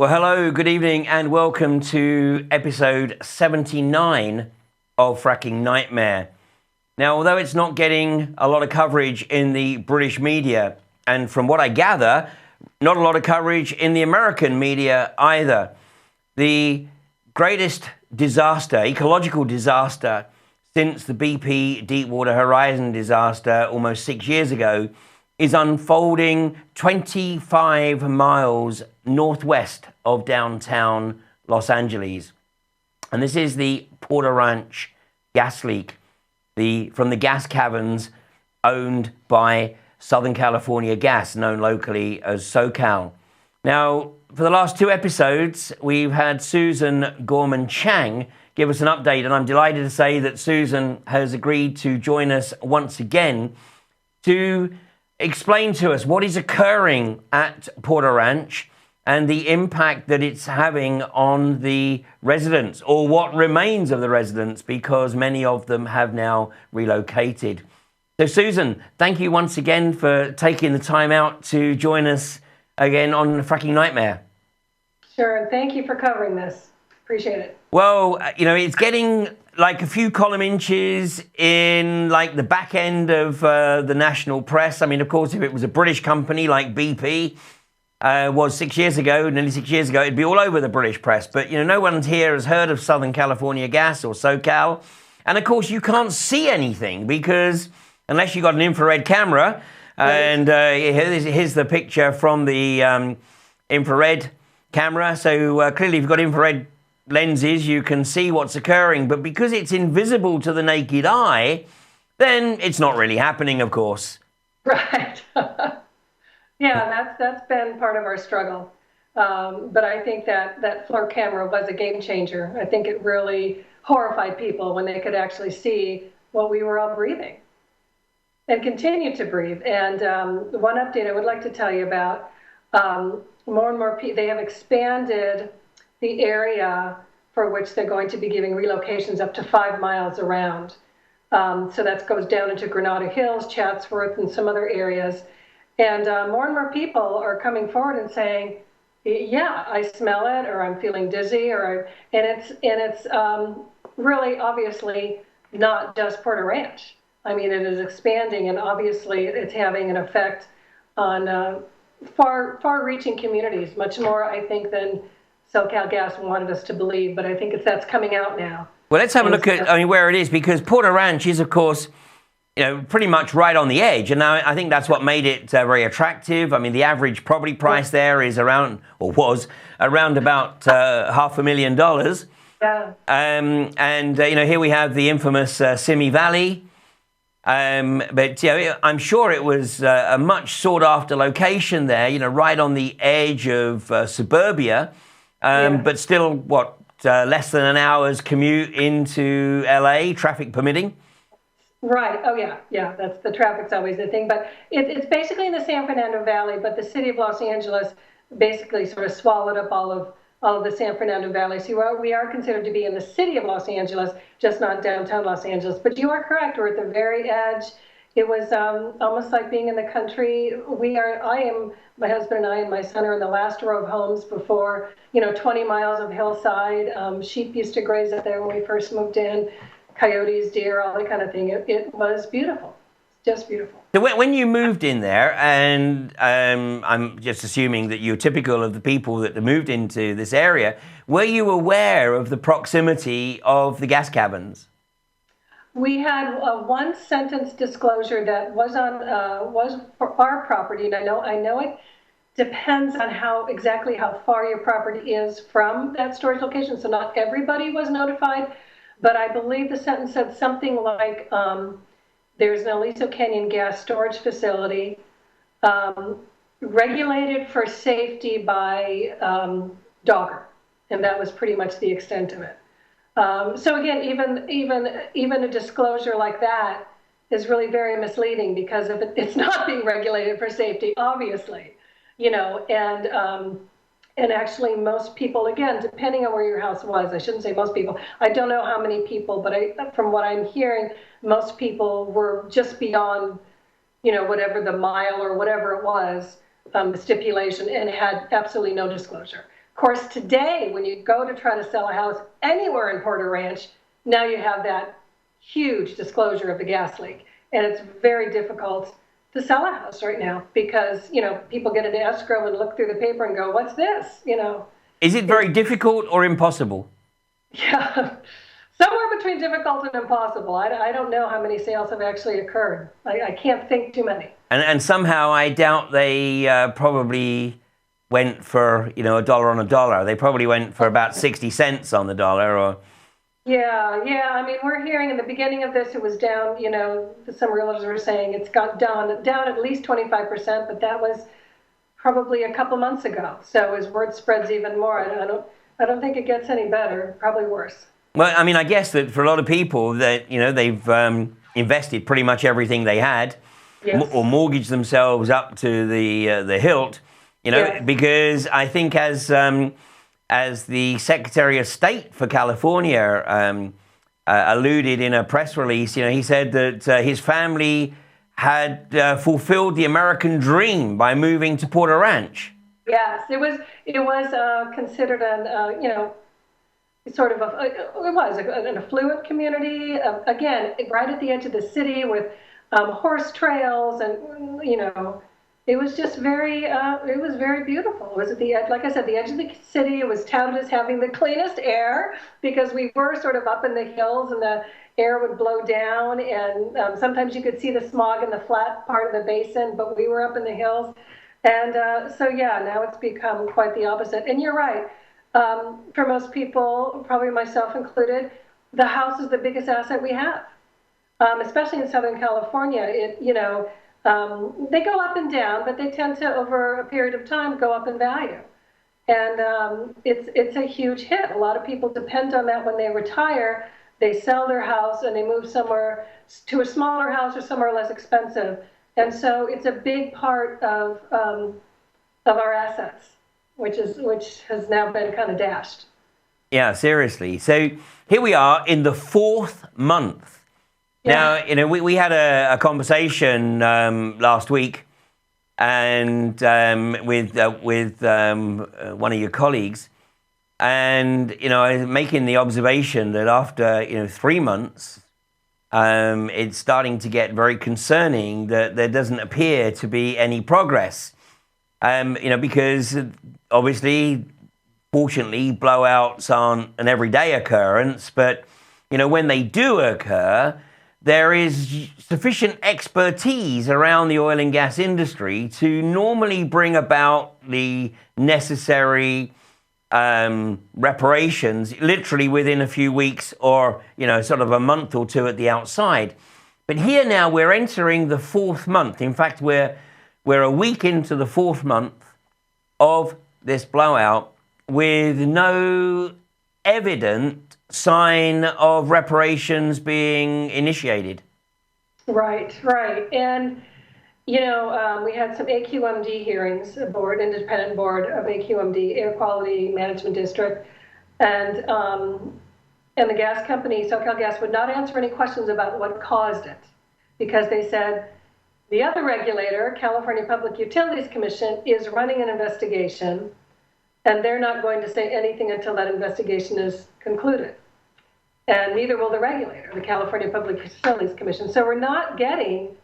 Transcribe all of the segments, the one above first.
Well, hello, good evening, and welcome to episode 79 of Fracking Nightmare. Now, although it's not getting a lot of coverage in the British media, and from what I gather, not a lot of coverage in the American media either, the greatest disaster, ecological disaster, since the BP Deepwater Horizon disaster almost 6 years ago, is unfolding 25 miles northwest of downtown Los Angeles. And this is the Porter Ranch gas leak from the gas caverns owned by Southern California Gas, known locally as SoCal. Now, for the last two episodes, we've had Susan Gorman-Chang give us an update, and I'm delighted to say that Susan has agreed to join us once again to explain to us what is occurring at Porter Ranch and the impact that it's having on the residents, or what remains of the residents, because many of them have now relocated. So Susan, thank you once again for taking the time out to join us again on Fracking Nightmare. Sure, thank you for covering this. Appreciate it. Well, you know, it's getting like a few column inches in like the back end of the national press. I mean, of course, if it was a British company like BP was 6 years ago, nearly 6 years ago, it'd be all over the British press. But, you know, no one here has heard of Southern California Gas or SoCal. And of course, you can't see anything because unless you've got an infrared camera, and here's the picture from the infrared camera. So clearly, if you've got infrared lenses, you can see what's occurring, but because it's invisible to the naked eye, then it's not really happening, of course. Right. Yeah, that's been part of our struggle. But I think that floor camera was a game changer. I think it really horrified people when they could actually see what we were all breathing and continue to breathe. And one update I would like to tell you about, more and more people, they have expanded the area for which they're going to be giving relocations up to 5 miles around. So that goes down into Granada Hills, Chatsworth, and some other areas. And more people are coming forward and saying, yeah, I smell it, or I'm feeling dizzy, and it's really obviously not just Porter Ranch. I mean, it is expanding, and obviously it's having an effect on far-reaching communities, much more, I think, than SoCal Gas wanted us to believe, but I think that's coming out now. Well, let's have a look at where it is, because Porter Ranch is, of course, you know, pretty much right on the edge, and now I think that's what made it very attractive. I mean, the average property price there is around, or was around about $500,000. Yeah. And you know, here we have the infamous Simi Valley. But you know, I'm sure it was a much sought after location there, you know, right on the edge of suburbia. But still, what, less than an hour's commute into LA, traffic permitting? Right. Oh, yeah. That's the traffic's always the thing. But it's basically in the San Fernando Valley, but the city of Los Angeles basically sort of swallowed up all of the San Fernando Valley. So we are considered to be in the city of Los Angeles, just not downtown Los Angeles. But you are correct. We're at the very edge. It was almost like being in the country. My husband and I and my son are in the last row of homes before, 20 miles of hillside. Sheep used to graze up there when we first moved in, coyotes, deer, all that kind of thing. It was beautiful, just beautiful. So when you moved in there, and I'm just assuming that you're typical of the people that moved into this area, were you aware of the proximity of the gas caverns? We had a one-sentence disclosure that was for our property, and I know it depends on exactly how far your property is from that storage location. So not everybody was notified, but I believe the sentence said something like, "There's an Aliso Canyon gas storage facility regulated for safety by Dogger," and that was pretty much the extent of it. So again, even a disclosure like that is really very misleading, because if it's not being regulated for safety, obviously, and actually most people, again, depending on where your house was, I shouldn't say most people, I don't know how many people, but from what I'm hearing, most people were just beyond, whatever the mile or whatever it was, the stipulation, and had absolutely no disclosure. Of course, today, when you go to try to sell a house anywhere in Porter Ranch, now you have that huge disclosure of the gas leak. And it's very difficult to sell a house right now because, people get into escrow and look through the paper and go, what's this? Is it very difficult or impossible? Yeah, somewhere between difficult and impossible. I don't know how many sales have actually occurred. I can't think too many. And somehow I doubt they probably went for, a dollar on a dollar. They probably went for about 60 cents on the dollar or... Yeah. I mean, we're hearing in the beginning of this, it was down, some realtors were saying it's got down at least 25%, but that was probably a couple months ago. So as word spreads even more, I don't think it gets any better, probably worse. Well, I mean, I guess that for a lot of people that, they've invested pretty much everything they had, yes, or mortgaged themselves up to the hilt, yes, because I think as the Secretary of State for California alluded in a press release, he said that his family had fulfilled the American dream by moving to Porter Ranch. Yes, it was considered an affluent community, again, right at the edge of the city with horse trails, and it was just very beautiful. It was at the edge, like I said, the edge of the city. It was touted as having the cleanest air because we were sort of up in the hills and the air would blow down, and sometimes you could see the smog in the flat part of the basin, but we were up in the hills. And now it's become quite the opposite. And you're right. For most people, probably myself included, the house is the biggest asset we have, especially in Southern California. They go up and down, but they tend to, over a period of time, go up in value. And it's a huge hit. A lot of people depend on that when they retire. They sell their house and they move somewhere to a smaller house or somewhere less expensive. And so it's a big part of our assets, which has now been kind of dashed. Yeah, seriously. So here we are in the fourth month. Yeah. Now, we had a conversation last week, and with one of your colleagues, and I was making the observation that after 3 months, it's starting to get very concerning that there doesn't appear to be any progress. Because obviously, fortunately, blowouts aren't an everyday occurrence, but when they do occur, there is sufficient expertise around the oil and gas industry to normally bring about the necessary reparations literally within a few weeks or, sort of a month or two at the outside. But here now we're entering the fourth month. In fact, we're a week into the fourth month of this blowout with no evident sign of reparations being initiated. Right. And, we had some AQMD hearings, independent board of AQMD, Air Quality Management District, and the gas company, SoCalGas, would not answer any questions about what caused it because they said the other regulator, California Public Utilities Commission, is running an investigation, and they're not going to say anything until that investigation is concluded. And neither will the regulator, the California Public Utilities Commission. So we're not getting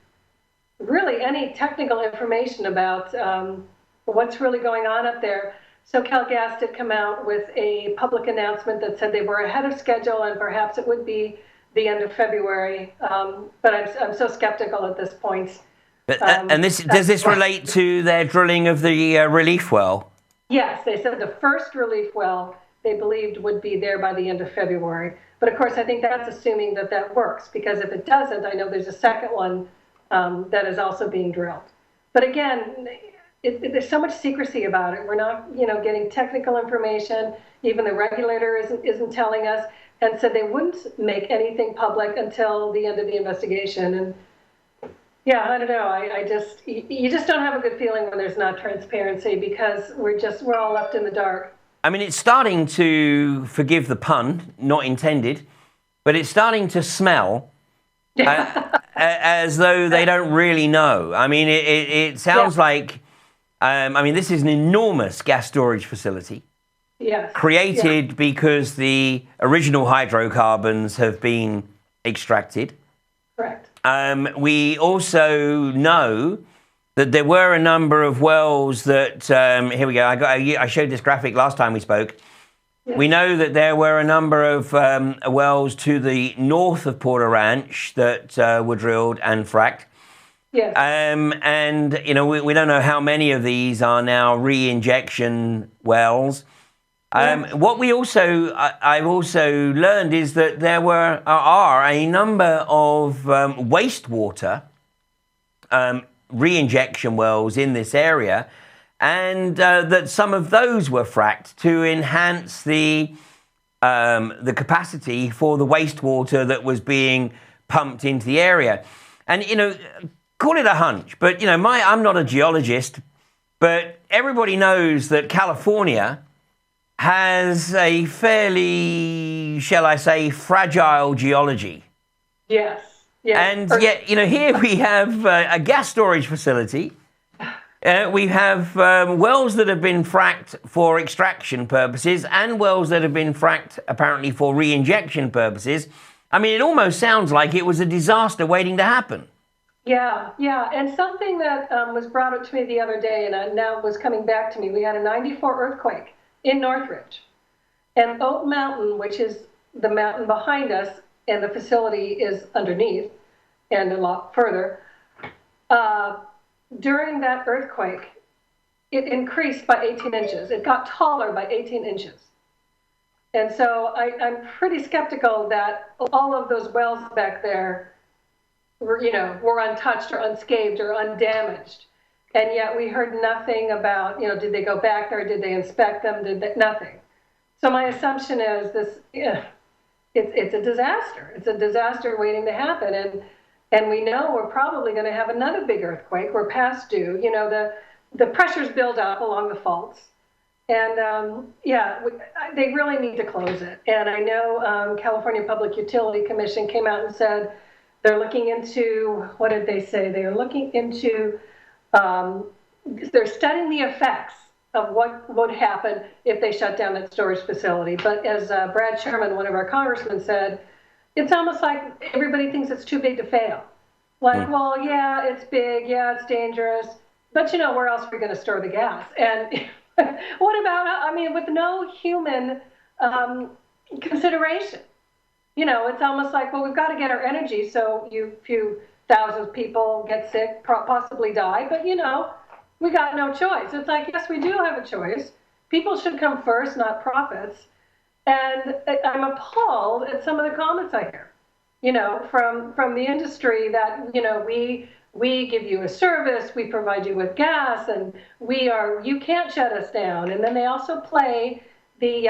really any technical information about what's really going on up there. SoCalGas did come out with a public announcement that said they were ahead of schedule and perhaps it would be the end of February. But I'm so skeptical at this point. But, and does this relate to their drilling of the relief well? Yes, they said the first relief well they believed would be there by the end of February. But of course, I think that's assuming that works, because if it doesn't, I know there's a second one that is also being drilled. But again, there's so much secrecy about it. We're not, getting technical information. Even the regulator isn't telling us, and so they wouldn't make anything public until the end of the investigation. And yeah, I don't know. You just don't have a good feeling when there's not transparency, because we're all left in the dark. I mean, it's starting to, forgive the pun, not intended, but it's starting to smell as though they don't really know. I mean, it sounds like, this is an enormous gas storage facility. Yes. created because the original hydrocarbons have been extracted. Correct. We also know that there were a number of wells that, here we go, I showed this graphic last time we spoke. Yes. We know that there were a number of wells to the north of Porter Ranch that were drilled and fracked. Yes. And, you know, we don't know how many of these are now re-injection wells. Yes. What I've also learned is that there are a number of wastewater re-injection wells in this area, and that some of those were fracked to enhance the capacity for the wastewater that was being pumped into the area. And, you know, call it a hunch, but, you know, I'm not a geologist, but everybody knows that California has a fairly, shall I say, fragile geology. Yes. Yes. And yet, you know, here we have a gas storage facility. We have wells that have been fracked for extraction purposes and wells that have been fracked apparently for re-injection purposes. I mean, it almost sounds like it was a disaster waiting to happen. Yeah, yeah. And something that was brought up to me the other day, and now was coming back to me, we had a 94 earthquake in Northridge. And Oak Mountain, which is the mountain behind us, and the facility is underneath and a lot further, during that earthquake, it increased by 18 inches. It got taller by 18 inches. And so I'm pretty skeptical that all of those wells back there were untouched or unscathed or undamaged. And yet we heard nothing about, did they go back there? Did they inspect them? Nothing. So my assumption is it's a disaster. It's a disaster waiting to happen. And we know we're probably going to have another big earthquake. We're past due. The pressures build up along the faults. And they really need to close it. And I know California Public Utility Commission came out and said they're looking into, what did they say? They are looking into, they're studying the effects of what would happen if they shut down that storage facility. But as Brad Sherman, one of our congressmen, said, it's almost like everybody thinks it's too big to fail. Like, well, yeah, it's big, yeah, it's dangerous, but where else are we going to store the gas? And what about, with no human consideration? It's almost like, well, we've got to get our energy, so few thousand people get sick, possibly die, but we got no choice. It's like, yes, we do have a choice. People should come first, not profits. And I'm appalled at some of the comments I hear, from the industry that, we give you a service, we provide you with gas, and you can't shut us down. And then they also play the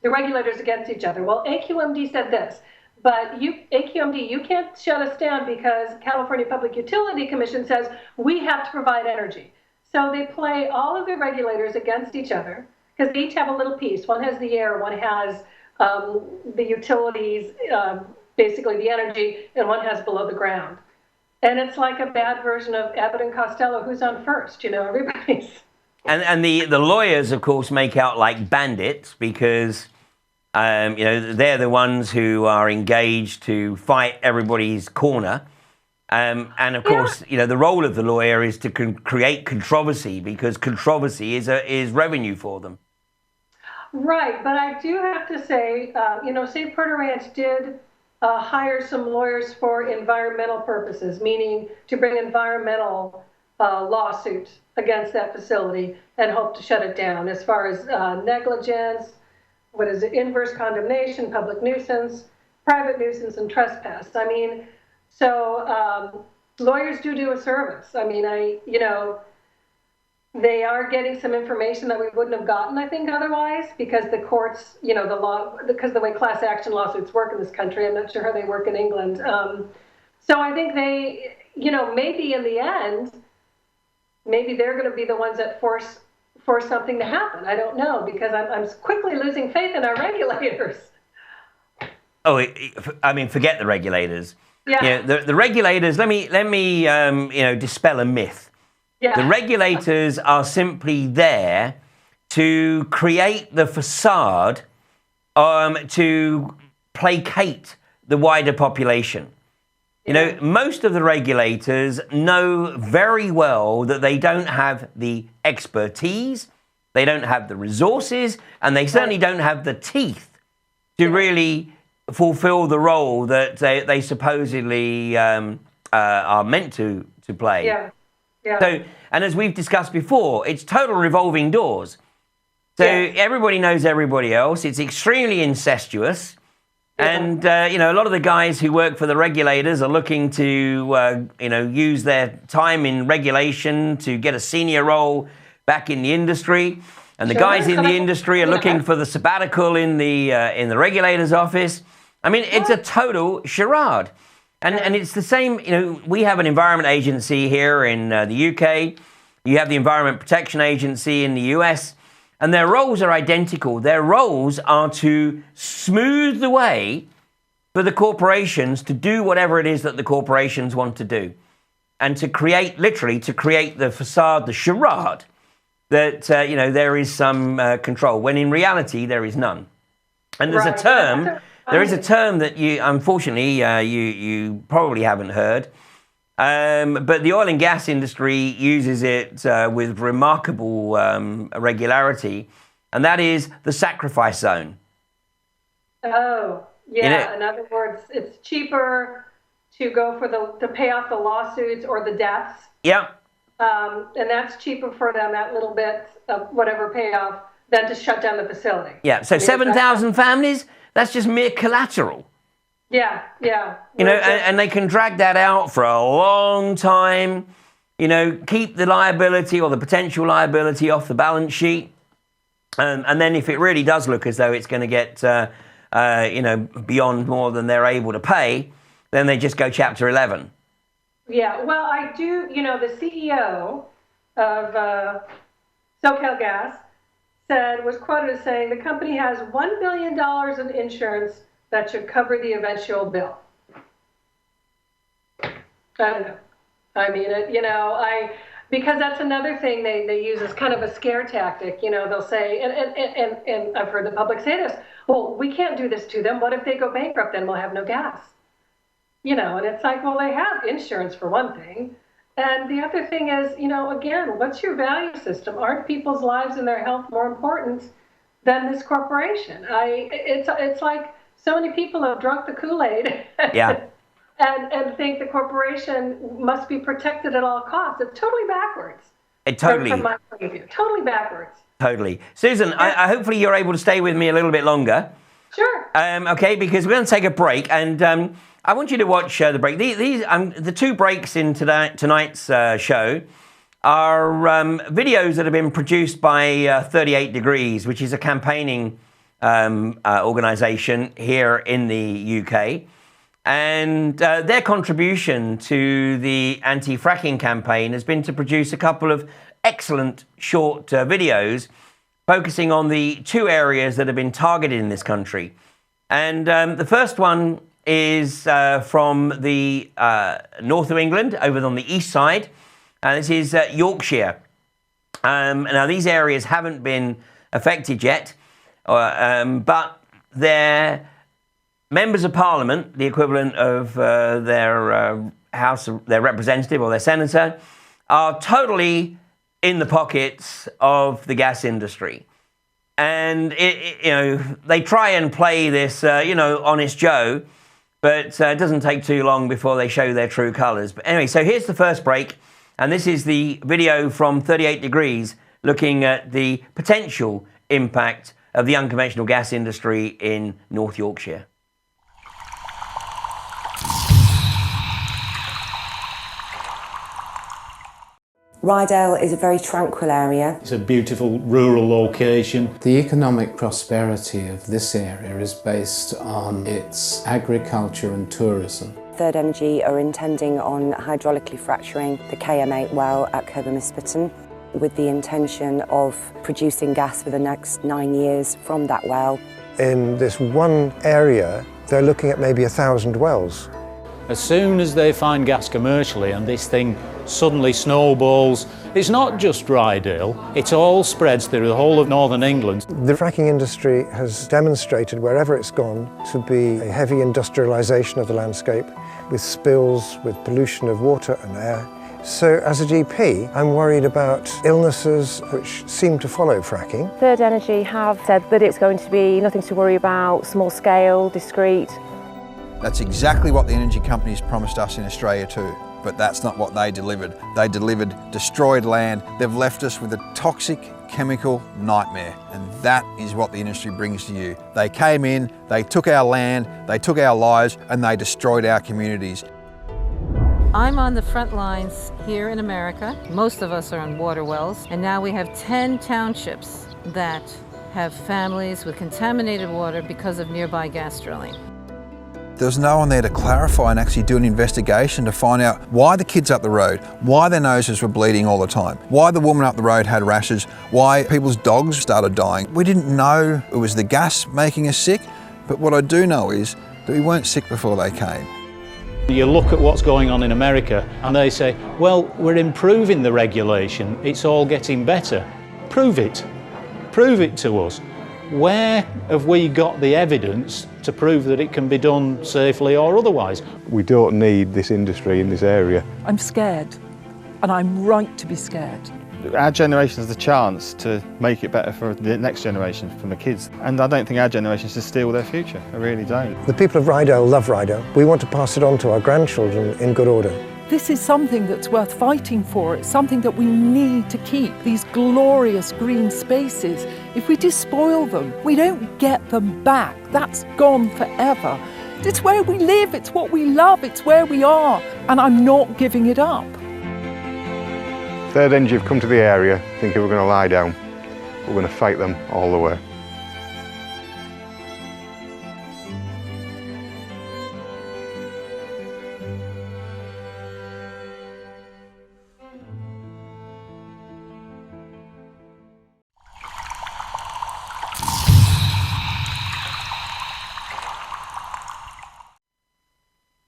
regulators against each other. Well, AQMD said this, but AQMD, you can't shut us down because California Public Utility Commission says we have to provide energy. So they play all of the regulators against each other because they each have a little piece. One has the air, one has the utilities, basically the energy, and one has below the ground. And it's like a bad version of Abbott and Costello, who's on first, everybody's. And the lawyers, of course, make out like bandits because, they're the ones who are engaged to fight everybody's corner. And of course, the role of the lawyer is to create controversy because controversy is revenue for them. Right, but I do have to say, St. Porter Ranch did hire some lawyers for environmental purposes, meaning to bring environmental lawsuits against that facility and hope to shut it down as far as negligence, inverse condemnation, public nuisance, private nuisance, and trespass. So lawyers do a service. They are getting some information that we wouldn't have gotten, I think, otherwise, because the courts, the law, because the way class action lawsuits work in this country, I'm not sure how they work in England. So I think they, maybe in the end, maybe they're going to be the ones that force something to happen. I don't know, because I'm quickly losing faith in our regulators. Oh, forget the regulators. Yeah. The regulators. Let me dispel a myth. Yeah. The regulators are simply there to create the facade to placate the wider population. You know, most of the regulators know very well that they don't have the expertise, they don't have the resources, and they certainly don't have the teeth to really fulfill the role that they supposedly are meant to play. Yeah. Yeah. So, and as we've discussed before, it's total revolving doors. So everybody knows everybody else. It's extremely incestuous. And, you know, a lot of the guys who work for the regulators are looking to, you know, use their time in regulation to get a senior role back in the industry. And the guys in the industry are looking for the sabbatical in the regulator's office. I mean, it's a total charade. And it's the same, you know, we have an environment agency here in the UK. You have the Environment Protection Agency in the US. And their roles are identical. Their roles are to smooth the way for the corporations to do whatever it is that the corporations want to do. And to create, literally, to create the facade, the charade, that, you know, there is some control, when in reality, there is none. And there's a term, there is a term that you, unfortunately, you probably haven't heard. But the oil and gas industry uses it with remarkable regularity, and that is the sacrifice zone. Oh, yeah. You know, in other words, it's cheaper to go for to pay off the lawsuits or the deaths. Yeah. And that's cheaper for them, that little bit of whatever payoff, than to shut down the facility. Yeah. So 7,000 families, that's just mere collateral. Yeah, yeah. You know, and they can drag that out for a long time, you know, keep the liability or the potential liability off the balance sheet. And then if it really does look as though it's going to get, you know, beyond more than they're able to pay, then they just go Chapter 11. Yeah, well, I do, you know, the CEO of SoCal Gas was quoted as saying the company has $1 billion in insurance that should cover the eventual bill. I don't know. I mean, you know, because that's another thing they use as kind of a scare tactic. You know, they'll say, and I've heard the public say this, well, we can't do this to them. What if they go bankrupt? Then we'll have no gas. You know, and it's like, well, they have insurance for one thing. And the other thing is, you know, again, what's your value system? Aren't people's lives and their health more important than this corporation? It's like, so many people have drunk the Kool-Aid and think the corporation must be protected at all costs. It's totally backwards. From my point of view, totally backwards. Totally. Susan, I hopefully you're able to stay with me a little bit longer. Sure. Okay, because we're going to take a break, and I want you to watch the break. These the two breaks in tonight's show are videos that have been produced by 38 Degrees, which is a campaigning organisation here in the UK. And their contribution to the anti-fracking campaign has been to produce a couple of excellent short videos focusing on the two areas that have been targeted in this country. And the first one is from the north of England, over on the east side. This is Yorkshire. Now, these areas haven't been affected yet, but their members of Parliament, the equivalent of their their representative or their senator, are totally in the pockets of the gas industry. And, you know, they try and play this, you know, honest Joe, but it doesn't take too long before they show their true colours. But anyway, so here's the first break, and this is the video from 38 Degrees looking at the potential impact of the unconventional gas industry in North Yorkshire. Rydale is a very tranquil area. It's a beautiful rural location. The economic prosperity of this area is based on its agriculture and tourism. Third Energy are intending on hydraulically fracturing the KM8 well at Gorman-Chang with the intention of producing gas for the next 9 years from that well. In this one area, they're looking at maybe 1,000 wells. As soon as they find gas commercially and this thing suddenly snowballs, it's not just Rydale, it all spreads through the whole of northern England. The fracking industry has demonstrated wherever it's gone to be a heavy industrialisation of the landscape, with spills, with pollution of water and air. So as a GP, I'm worried about illnesses which seem to follow fracking. Third Energy have said that it's going to be nothing to worry about, small scale, discreet. That's exactly what the energy companies promised us in Australia too, but that's not what they delivered. They delivered destroyed land. They've left us with a toxic chemical nightmare, and that is what the industry brings to you. They came in, they took our land, they took our lives, and they destroyed our communities. I'm on the front lines here in America. Most of us are on water wells, and now we have 10 townships that have families with contaminated water because of nearby gas drilling. There was no one there to clarify and actually do an investigation to find out why the kids up the road, why their noses were bleeding all the time, why the woman up the road had rashes, why people's dogs started dying. We didn't know it was the gas making us sick, but what I do know is that we weren't sick before they came. You look at what's going on in America and they say, well, we're improving the regulation, it's all getting better. Prove it. Prove it to us. Where have we got the evidence to prove that it can be done safely or otherwise? We don't need this industry in this area. I'm scared, and I'm right to be scared. Our generation has the chance to make it better for the next generation, from the kids. And I don't think our generation should steal their future. I really don't. The people of Rydale love Rydale. We want to pass it on to our grandchildren in good order. This is something that's worth fighting for. It's something that we need to keep, these glorious green spaces. If we despoil them, we don't get them back. That's gone forever. It's where we live, it's what we love, it's where we are, and I'm not giving it up. Third Energy have come to the area thinking we're going to lie down. We're going to fight them all the way.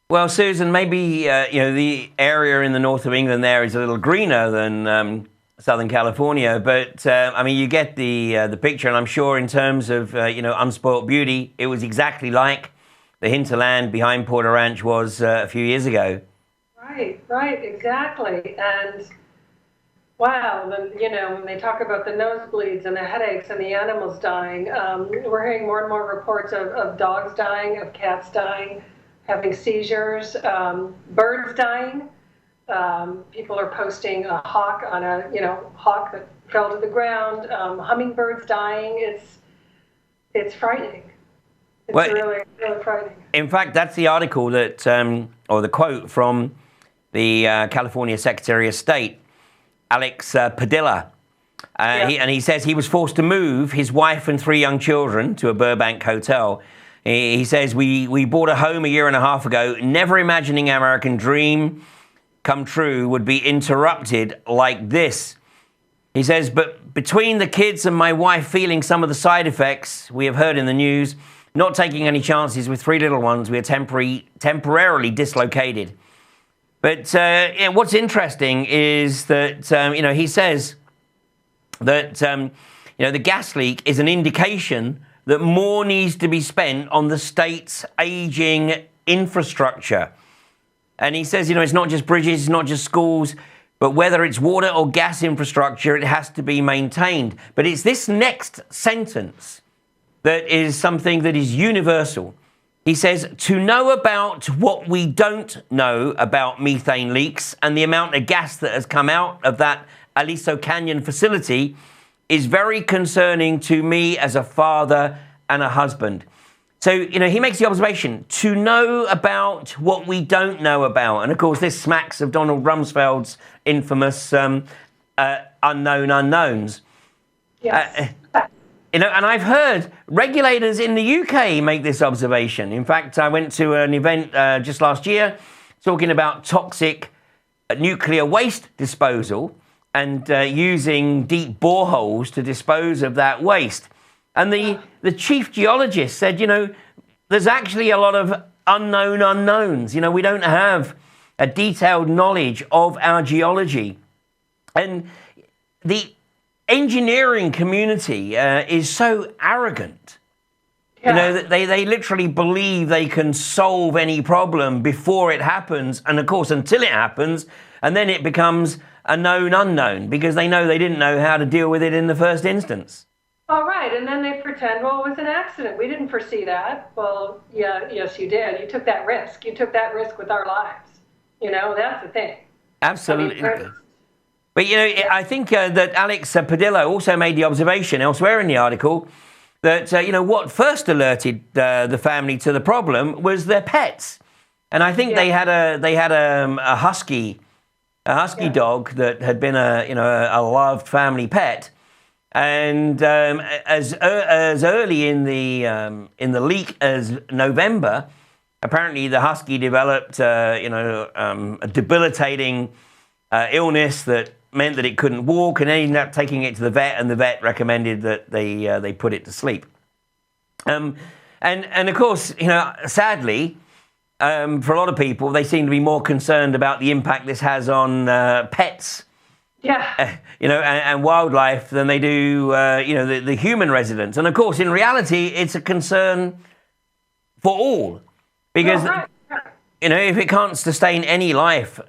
Well, Susan, maybe the area in the north of England there is a little greener than Southern California, but I mean, you get the picture, and I'm sure in terms of unspoilt beauty, it was exactly like the hinterland behind Porter Ranch was a few years ago. Right, exactly, and wow, when they talk about the nosebleeds and the headaches and the animals dying, we're hearing more and more reports of dogs dying, of cats dying, having seizures, birds dying. People are posting a hawk on a hawk that fell to the ground. Hummingbirds dying. It's frightening. It's really frightening. In fact, that's the article that, or the quote from the California Secretary of State, Alex Padilla. He says he was forced to move his wife and 3 young children to a Burbank hotel. He says, we bought a home a year and a half ago, never imagining our American dream come true would be interrupted like this. He says, but between the kids and my wife feeling some of the side effects we have heard in the news, not taking any chances with 3 little ones, we are temporarily dislocated. But what's interesting is that, he says that, the gas leak is an indication that more needs to be spent on the state's aging infrastructure. And he says, it's not just bridges, it's not just schools, but whether it's water or gas infrastructure, it has to be maintained. But it's this next sentence that is something that is universal. He says, to know about what we don't know about methane leaks and the amount of gas that has come out of that Aliso Canyon facility is very concerning to me as a father and a husband. So, he makes the observation, to know about what we don't know about. And, of course, this smacks of Donald Rumsfeld's infamous unknown unknowns. Yes. And I've heard regulators in the UK make this observation. In fact, I went to an event just last year talking about toxic nuclear waste disposal and using deep boreholes to dispose of that waste. And the chief geologist said, there's actually a lot of unknown unknowns. You know, we don't have a detailed knowledge of our geology. And the engineering community is so arrogant. Yeah. You know, they literally believe they can solve any problem before it happens, and of course until it happens, and then it becomes a known unknown because they know they didn't know how to deal with it in the first instance. All right, and then they pretend, well, it was an accident. We didn't foresee that. Well, yeah, yes, you did. You took that risk. You took that risk with our lives. You know, that's the thing. Absolutely. I mean, but, you know, I think that Alex Padillo also made the observation elsewhere in the article that, you know, what first alerted the family to the problem was their pets. And I think they had a husky dog that had been a loved family pet. And as early in the leak as November, apparently the husky developed a debilitating illness that meant that it couldn't walk, and they ended up taking it to the vet, and the vet recommended that they put it to sleep. And of course, you know, sadly, for a lot of people, they seem to be more concerned about the impact this has on pets, you know, and wildlife than they do, you know, the human residents. And of course, in reality, it's a concern for all, because you know, if it can't sustain any life.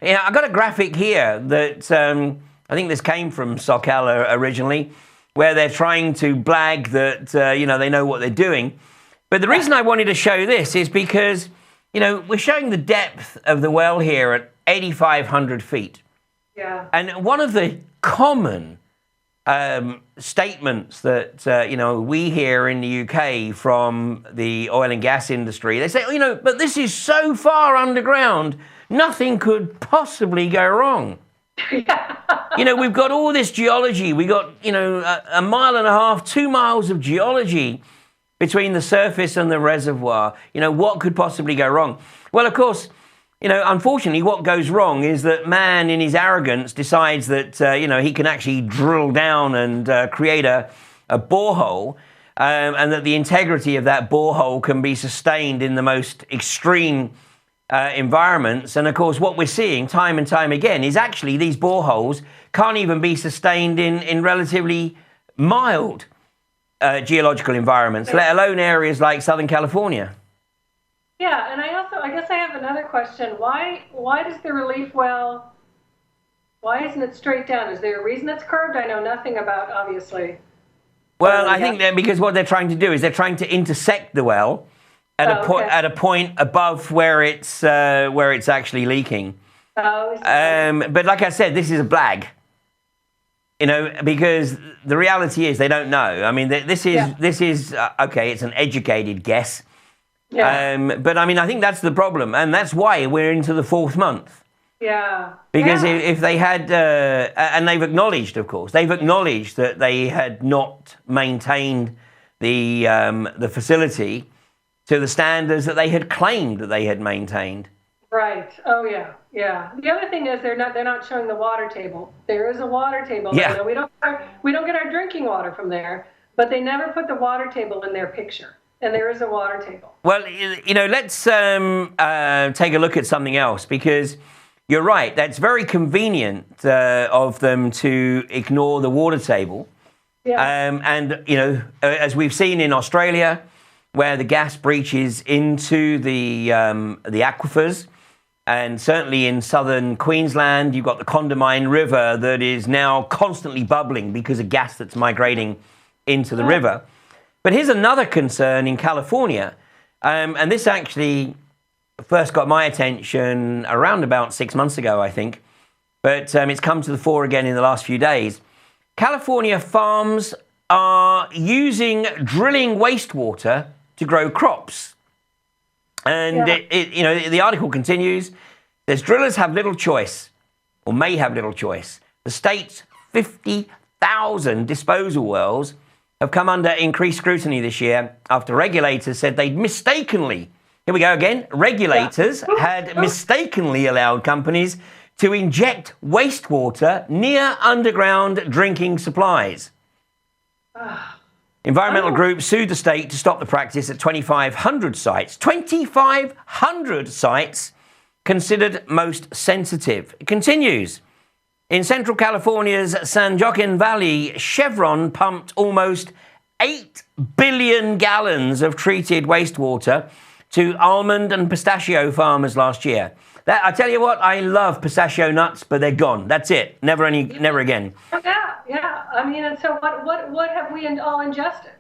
Yeah, I got a graphic here that I think this came from Socal originally, where they're trying to blag that, you know, they know what they're doing. But the reason I wanted to show this is because, you know, we're showing the depth of the well here at 8,500 feet. Yeah. And one of the common statements that, you know, we hear in the UK from the oil and gas industry, they say, you know, but this is so far underground, nothing could possibly go wrong. You know, we've got all this geology. We got, you know, a mile and a half, 2 miles of geology between the surface and the reservoir. You know, what could possibly go wrong? Well, of course, you know, unfortunately, what goes wrong is that man, in his arrogance, decides that, you know, he can actually drill down and create a borehole, and that the integrity of that borehole can be sustained in the most extreme environments. And of course, what we're seeing time and time again is actually these boreholes can't even be sustained in relatively mild geological environments, let alone areas like Southern California. Yeah, and I guess I have another question. Why does the relief well, why isn't it straight down? Is there a reason it's curved? I know nothing about, obviously. Well, I think that because what they're trying to do is they're trying to intersect the well at a point above where it's actually leaking. But like I said, this is a blag. You know, because the reality is they don't know. I mean, this is okay. It's an educated guess. Yeah. But I mean, I think that's the problem, and that's why we're into the 4th month. Yeah. Because if they had, and they've acknowledged, of course, they've acknowledged that they had not maintained the facility to the standards that they had claimed that they had maintained. Right. Oh yeah. Yeah. The other thing is they're not showing the water table. There is a water table. Yeah. There. We don't get our drinking water from there, but they never put the water table in their picture. And there is a water table. Well, you know, let's take a look at something else, because you're right. That's very convenient of them to ignore the water table. Yeah. And, you know, as we've seen in Australia, where the gas breaches into the aquifers, and certainly in southern Queensland, you've got the Condamine River that is now constantly bubbling because of gas that's migrating into the river. But here's another concern in California, and this actually first got my attention around about 6 months ago, I think, but it's come to the fore again in the last few days. California farms are using drilling wastewater to grow crops. And you know, the article continues, says drillers have little choice, or may have little choice. The state's 50,000 disposal wells have come under increased scrutiny this year after regulators said they'd mistakenly, here we go again, regulators had mistakenly allowed companies to inject wastewater near underground drinking supplies. Environmental groups sued the state to stop the practice at 2,500 sites. 2,500 sites considered most sensitive. It continues. In Central California's San Joaquin Valley, Chevron pumped almost 8 billion gallons of treated wastewater to almond and pistachio farmers last year. That, I tell you what, I love pistachio nuts, but they're gone. That's it. Never again. Yeah. I mean, and so what have we all ingested?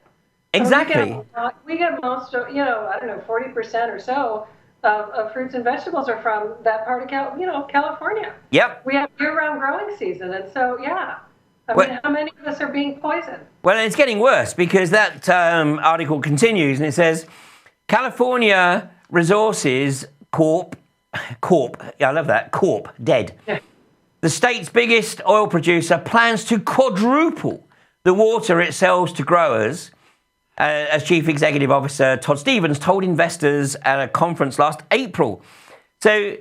Exactly. We get most of, I don't know, 40% or so of fruits and vegetables are from that part of California. Yep. We have year-round growing season, and so I mean, how many of us are being poisoned? Well, it's getting worse because that article continues and it says, California Resources Corp, I love that, Corp, dead. Yeah. The state's biggest oil producer plans to quadruple the water it sells to growers, as Chief Executive Officer Todd Stevens told investors at a conference last April. So,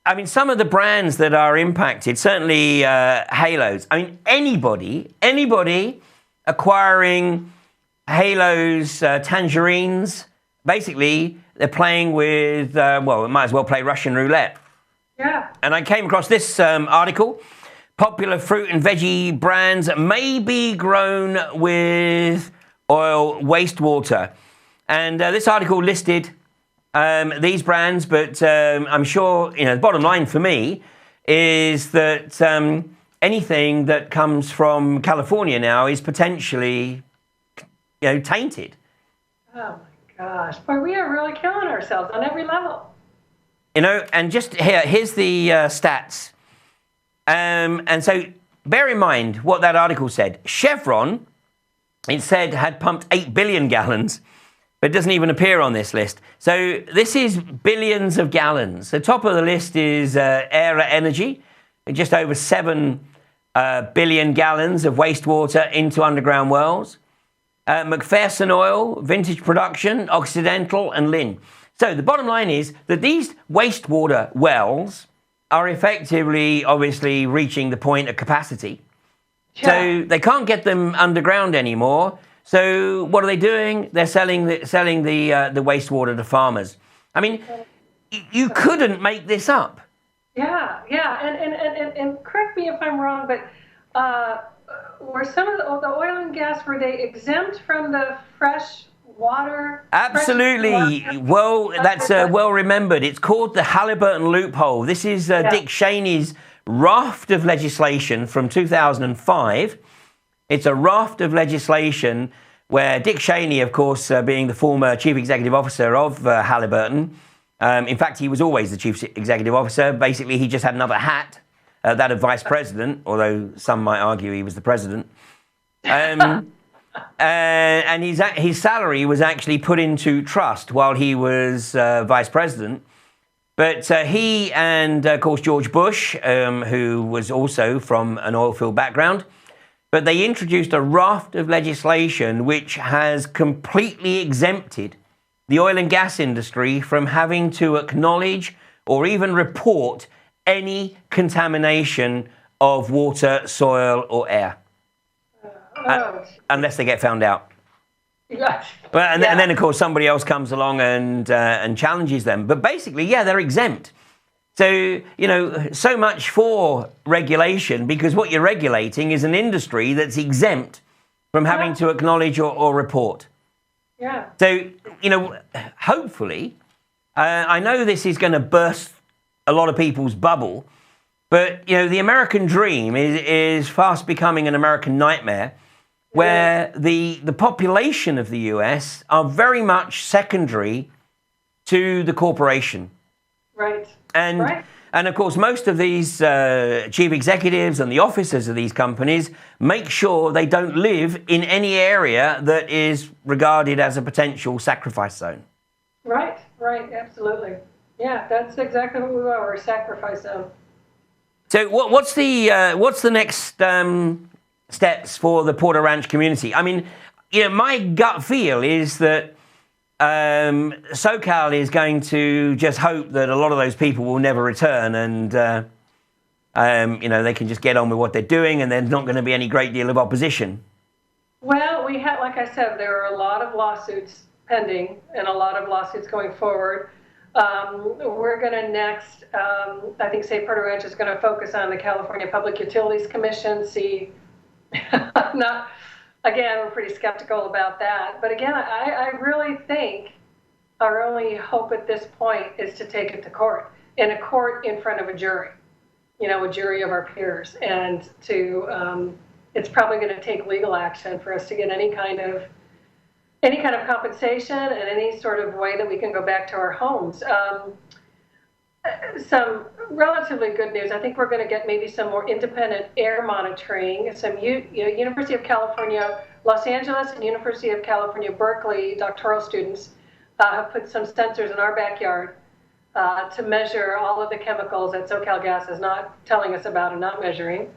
I mean, some of the brands that are impacted, certainly Halos. I mean, anybody acquiring Halos tangerines, basically, they're playing with, it might as well play Russian roulette. Yeah. And I came across this article. Popular fruit and veggie brands may be grown with oil wastewater. And this article listed these brands, but I'm sure, the bottom line for me is that anything that comes from California now is potentially, tainted. Oh, my gosh. Boy, we are really killing ourselves on every level. And just here's the stats. And so bear in mind what that article said. Chevron, it said, had pumped 8 billion gallons, but it doesn't even appear on this list. So this is billions of gallons. The top of the list is Era Energy, just over 7 billion gallons of wastewater into underground wells. McPherson Oil, Vintage Production, Occidental, and Lynn. So the bottom line is that these wastewater wells are effectively, obviously, reaching the point of capacity. Yeah. So they can't get them underground anymore. So what are they doing? They're selling the wastewater to farmers. I mean, you couldn't make this up. Yeah. And correct me if I'm wrong, but were some of the oil and gas, were they exempt from the fresh water? Absolutely. Well, that's well remembered. It's called the Halliburton loophole. This is Dick Cheney's raft of legislation from 2005. It's a raft of legislation where Dick Cheney, of course, being the former chief executive officer of Halliburton, in fact, he was always the chief executive officer. Basically, he just had another hat, that of vice president, although some might argue he was the president. And his salary was actually put into trust while he was vice president. But he and, of course, George Bush, who was also from an oil field background, but they introduced a raft of legislation which has completely exempted the oil and gas industry from having to acknowledge or even report any contamination of water, soil, or air. Unless they get found out. Yes. And then, of course, somebody else comes along and challenges them. But basically, they're exempt. So, so much for regulation, because what you're regulating is an industry that's exempt from having to acknowledge or report. Yeah. So, hopefully, I know this is going to burst a lot of people's bubble, but, the American dream is fast becoming an American nightmare, where the population of the US are very much secondary to the corporation. Right. And of course, most of these chief executives and the officers of these companies make sure they don't live in any area that is regarded as a potential sacrifice zone. Right, absolutely. Yeah, that's exactly what we are. We're a sacrifice zone. So what's the next steps for the Porter Ranch community? I mean, my gut feel is that SoCal is going to just hope that a lot of those people will never return and, they can just get on with what they're doing and there's not going to be any great deal of opposition. Well, we had, like I said, there are a lot of lawsuits pending and a lot of lawsuits going forward. We're going to next, I think St. Puerto Ranch is going to focus on the California Public Utilities Commission, see, not, again, we're pretty skeptical about that. But again, I really think our only hope at this point is to take it to court, in a court in front of a jury, you know, a jury of our peers, and to, it's probably going to take legal action for us to get any kind of compensation and any sort of way that we can go back to our homes. Some relatively good news. I think we're going to get maybe some more independent air monitoring. Some University of California, Los Angeles and University of California, Berkeley doctoral students have put some sensors in our backyard to measure all of the chemicals that SoCalGas is not telling us about and not measuring.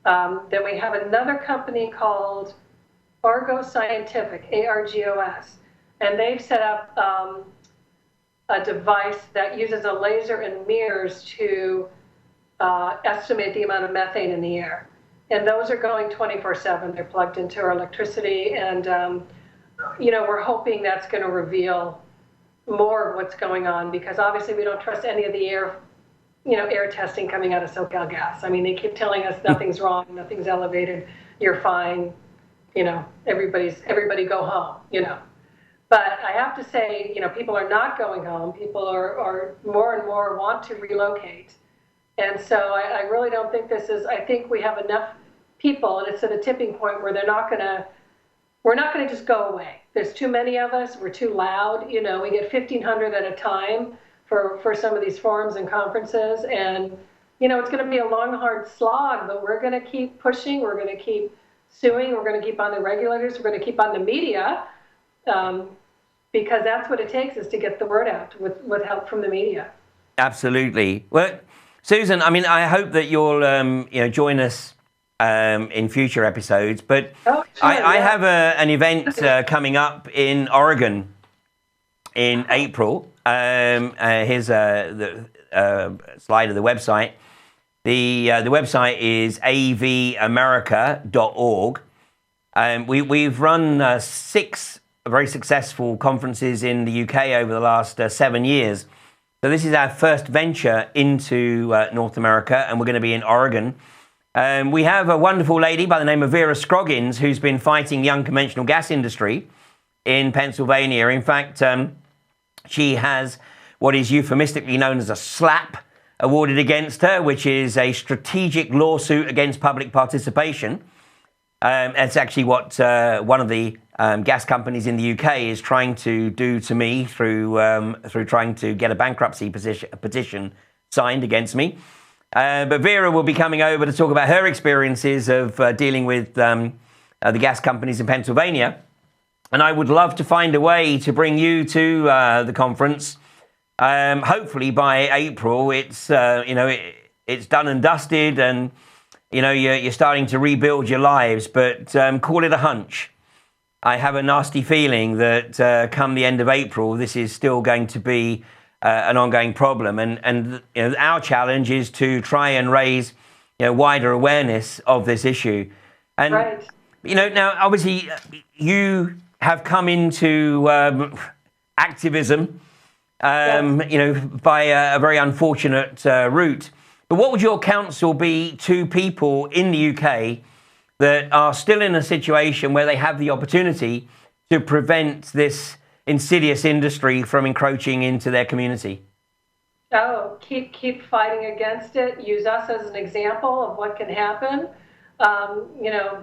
Then we have another company called Argos Scientific, ARGOS, and they've set up a device that uses a laser and mirrors to estimate the amount of methane in the air. And those are going 24/7. They're plugged into our electricity, and you know, we're hoping that's going to reveal more of what's going on, because obviously we don't trust any of the air testing coming out of SoCalGas. I mean, they keep telling us nothing's wrong, nothing's elevated, you're fine, you know, everybody go home, you know. But I have to say, you know, people are not going home. People are more and more want to relocate. And so I really don't think this is, I think we have enough people, and it's at a tipping point where we're not going to just go away. There's too many of us, we're too loud, you know, we get 1,500 at a time for some of these forums and conferences, and, you know, it's going to be a long, hard slog, but we're going to keep pushing, we're going to keep suing, we're going to keep on the regulators, we're going to keep on the media, because that's what it takes, is to get the word out with help from the media. Absolutely. Well, Susan, I mean, I hope that you'll join us in future episodes, but I have an event coming up in Oregon in April. Here's the slide of the website. The website is avamerica.org. We've run 6 very successful conferences in the UK over the last 7 years. So this is our first venture into North America, and we're going to be in Oregon. We have a wonderful lady by the name of Vera Scroggins, who's been fighting the unconventional gas industry in Pennsylvania. In fact, she has what is euphemistically known as a SLAP awarded against her, which is a strategic lawsuit against public participation. It's actually what one of the gas companies in the UK is trying to do to me through trying to get a bankruptcy petition signed against me. But Vera will be coming over to talk about her experiences of dealing with the gas companies in Pennsylvania. And I would love to find a way to bring you to the conference. Hopefully by April, it's it's done and dusted, and you're starting to rebuild your lives. But call it a hunch. I have a nasty feeling that come the end of April, this is still going to be an ongoing problem. And our challenge is to try and raise wider awareness of this issue. And right. Now obviously you have come into activism, by a very unfortunate route. But what would your counsel be to people in the UK that are still in a situation where they have the opportunity to prevent this insidious industry from encroaching into their community? Oh, keep fighting against it. Use us as an example of what can happen.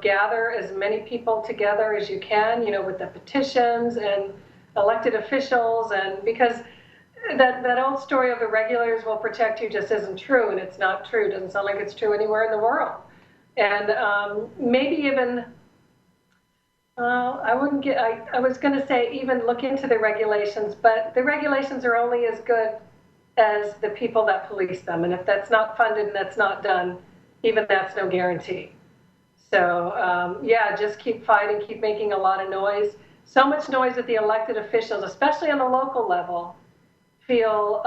Gather as many people together as you can, with the petitions and elected officials, and because that old story of the regulators will protect you just isn't true, and it's not true. It doesn't sound like it's true anywhere in the world. And maybe even, I was going to say even look into the regulations, but the regulations are only as good as the people that police them. And if that's not funded and that's not done, even that's no guarantee. So, just keep fighting, keep making a lot of noise. So much noise that the elected officials, especially on the local level, feel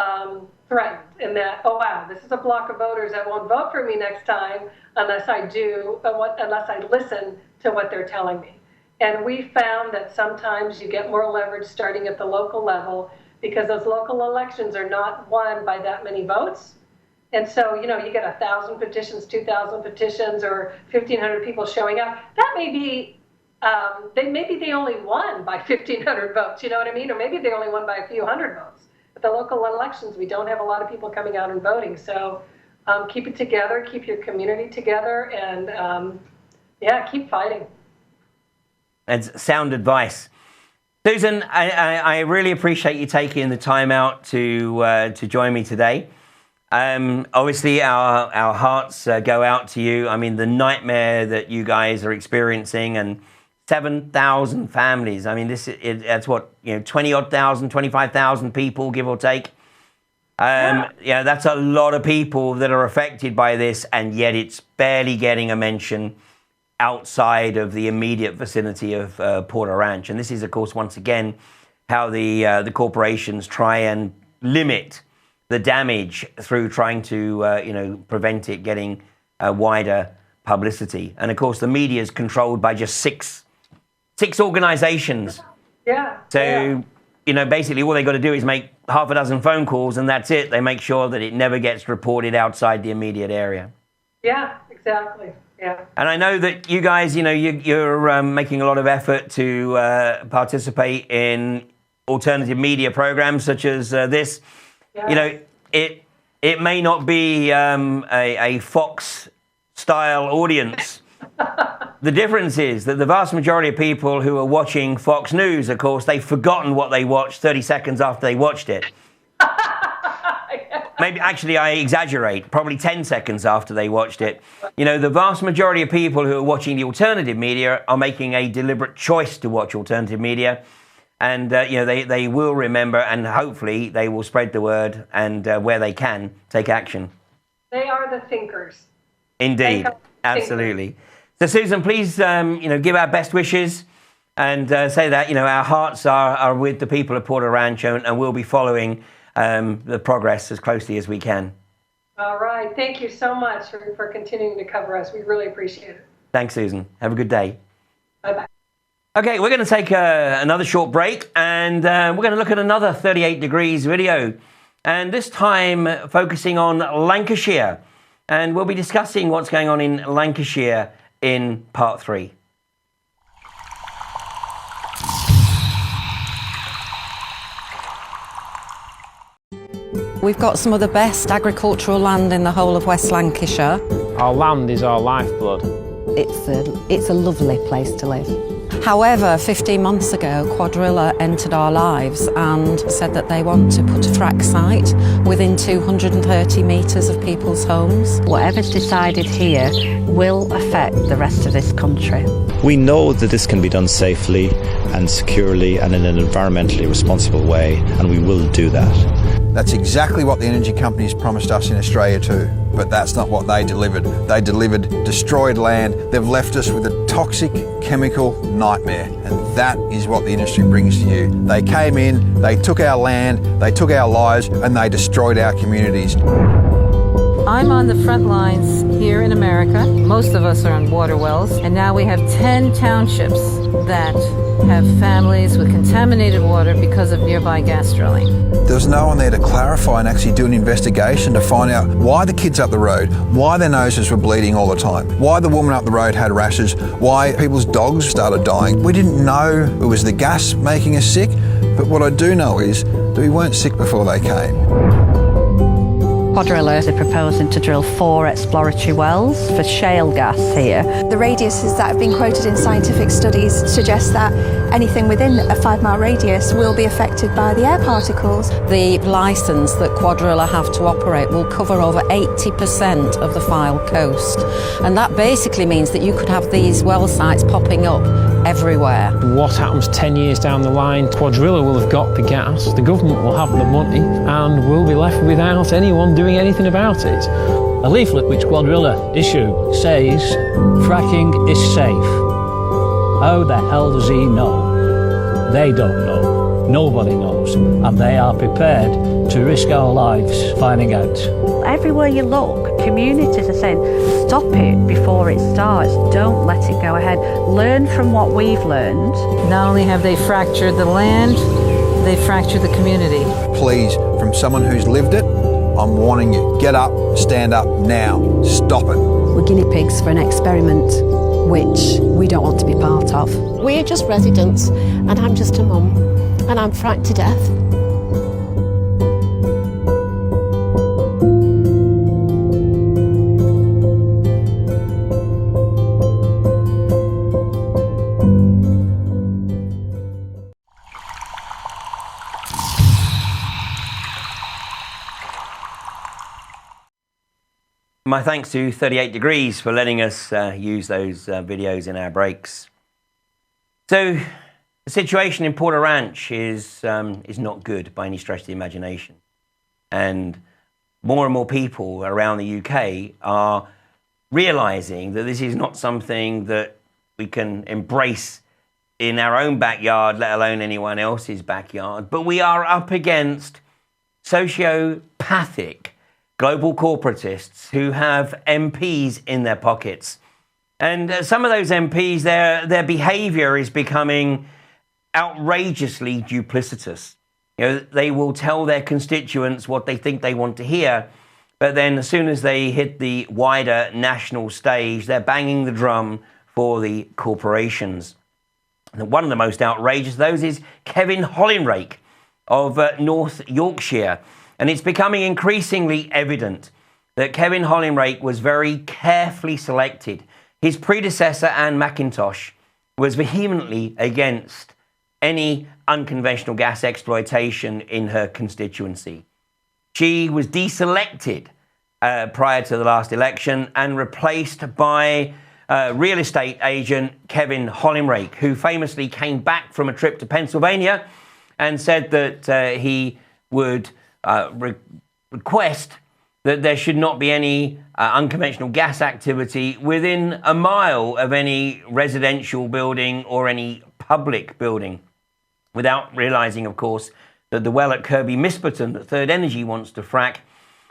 threatened in that, oh, wow, this is a block of voters that won't vote for me next time unless I listen to what they're telling me. And we found that sometimes you get more leverage starting at the local level because those local elections are not won by that many votes. And so, you know, you get 1,000 petitions, 2,000 petitions, or 1,500 people showing up. That may be, maybe they only won by 1,500 votes, you know what I mean? Or maybe they only won by a few hundred votes. At the local elections, we don't have a lot of people coming out and voting. So keep it together, keep your community together, and yeah, keep fighting. That's sound advice. Susan, I really appreciate you taking the time out to join me today. Obviously, our hearts go out to you. I mean, the nightmare that you guys are experiencing, and 7,000 families. I mean, that's what, 20-odd thousand, 25,000 people, give or take. Yeah, that's a lot of people that are affected by this, and yet it's barely getting a mention outside of the immediate vicinity of Porter Ranch. And this is, of course, once again, how the corporations try and limit the damage through trying to, prevent it getting wider publicity. And, of course, the media is controlled by just six organizations. Yeah. So, basically all they got to do is make half a dozen phone calls, and that's it. They make sure that it never gets reported outside the immediate area. Yeah, exactly. Yeah. And I know that you guys, you're making a lot of effort to participate in alternative media programs such as this. Yeah. It may not be a Fox-style audience. The difference is that the vast majority of people who are watching Fox News, of course, they've forgotten what they watched 30 seconds after they watched it. Maybe, actually, I exaggerate, probably 10 seconds after they watched it. The vast majority of people who are watching the alternative media are making a deliberate choice to watch alternative media. And, they will remember, and hopefully they will spread the word, and where they can, take action. They are the thinkers. Indeed. Absolutely. So, Susan, please, give our best wishes and say that, our hearts are with the people of Porter Ranch, and we'll be following the progress as closely as we can. All right. Thank you so much for continuing to cover us. We really appreciate it. Thanks, Susan. Have a good day. Bye-bye. Okay, we're going to take another short break, and we're going to look at another 38 Degrees video, and this time focusing on Lancashire. And we'll be discussing what's going on in Lancashire in part 3. We've got some of the best agricultural land in the whole of West Lancashire. Our land is our lifeblood. It's a lovely place to live. However, 15 months ago, Quadrilla entered our lives and said that they want to put a frack site within 230 metres of people's homes. Whatever's decided here will affect the rest of this country. We know that this can be done safely and securely and in an environmentally responsible way, and we will do that. That's exactly what the energy companies promised us in Australia too, but that's not what they delivered. They delivered destroyed land. They've left us with a toxic chemical nightmare, and that is what the industry brings to you. They came in, they took our land, they took our lives, and they destroyed our communities. I'm on the front lines here in America. Most of us are on water wells, and now we have 10 townships that have families with contaminated water because of nearby gas drilling. There was no one there to clarify and actually do an investigation to find out why the kids up the road, why their noses were bleeding all the time, why the woman up the road had rashes, why people's dogs started dying. We didn't know it was the gas making us sick, but what I do know is that we weren't sick before they came. Quadrilla are proposing to drill 4 exploratory wells for shale gas here. The radiuses that have been quoted in scientific studies suggest that anything within a 5-mile radius will be affected by the air particles. The licence that Quadrilla have to operate will cover over 80% of the Fylde coast. And that basically means that you could have these well sites popping up everywhere. What happens 10 years down the line? Quadrilla will have got the gas, the government will have the money, and we'll be left without anyone doing anything about it. A leaflet which Quadrilla issue says fracking is safe. How the hell does he know? They don't know. Nobody knows. And they are prepared to risk our lives finding out. Everywhere you look, communities are saying, stop it before it starts. Don't let it go ahead. Learn from what we've learned. Not only have they fractured the land, they fractured the community. Please, from someone who's lived it, I'm warning you, get up, stand up now, stop it. We're guinea pigs for an experiment which we don't want to be part of. We're just residents, and I'm just a mum, and I'm frightened to death. My thanks to 38 Degrees for letting us use those videos in our breaks. So the situation in Porter Ranch is not good by any stretch of the imagination. And more people around the UK are realizing that this is not something that we can embrace in our own backyard, let alone anyone else's backyard. But we are up against sociopathic global corporatists who have MPs in their pockets. And some of those MPs, their behavior is becoming outrageously duplicitous. You know, they will tell their constituents what they think they want to hear, but then as soon as they hit the wider national stage, they're banging the drum for the corporations. And one of the most outrageous of those is Kevin Hollinrake of North Yorkshire. And it's becoming increasingly evident that Kevin Hollinrake was very carefully selected. His predecessor, Anne McIntosh, was vehemently against any unconventional gas exploitation in her constituency. She was deselected prior to the last election and replaced by real estate agent Kevin Hollinrake, who famously came back from a trip to Pennsylvania and said that he would request that there should not be any unconventional gas activity within a mile of any residential building or any public building, without realizing, of course, that the well at Kirby Misperton that Third Energy wants to frack,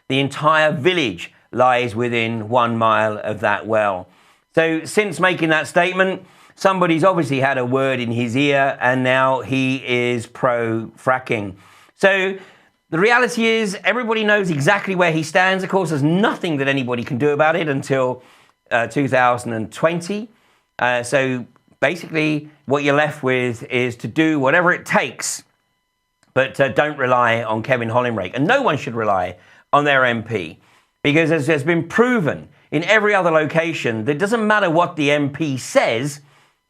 the entire village lies within 1 mile of that well. So since making that statement, somebody's obviously had a word in his ear, and now he is pro-fracking. So the reality is everybody knows exactly where he stands. Of course, there's nothing that anybody can do about it until 2020. So basically, what you're left with is to do whatever it takes, but don't rely on Kevin Hollinrake. And no one should rely on their MP, because as has been proven in every other location, that it doesn't matter what the MP says,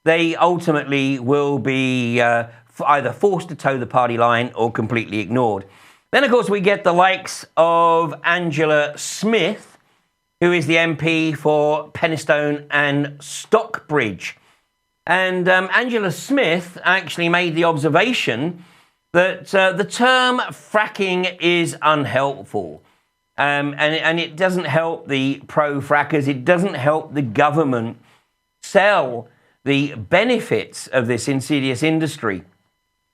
they ultimately will be either forced to toe the party line or completely ignored. Then, of course, we get the likes of Angela Smith, who is the MP for Penistone and Stockbridge. And Angela Smith actually made the observation that the term fracking is unhelpful. And it doesn't help the pro-frackers. It doesn't help the government sell the benefits of this insidious industry.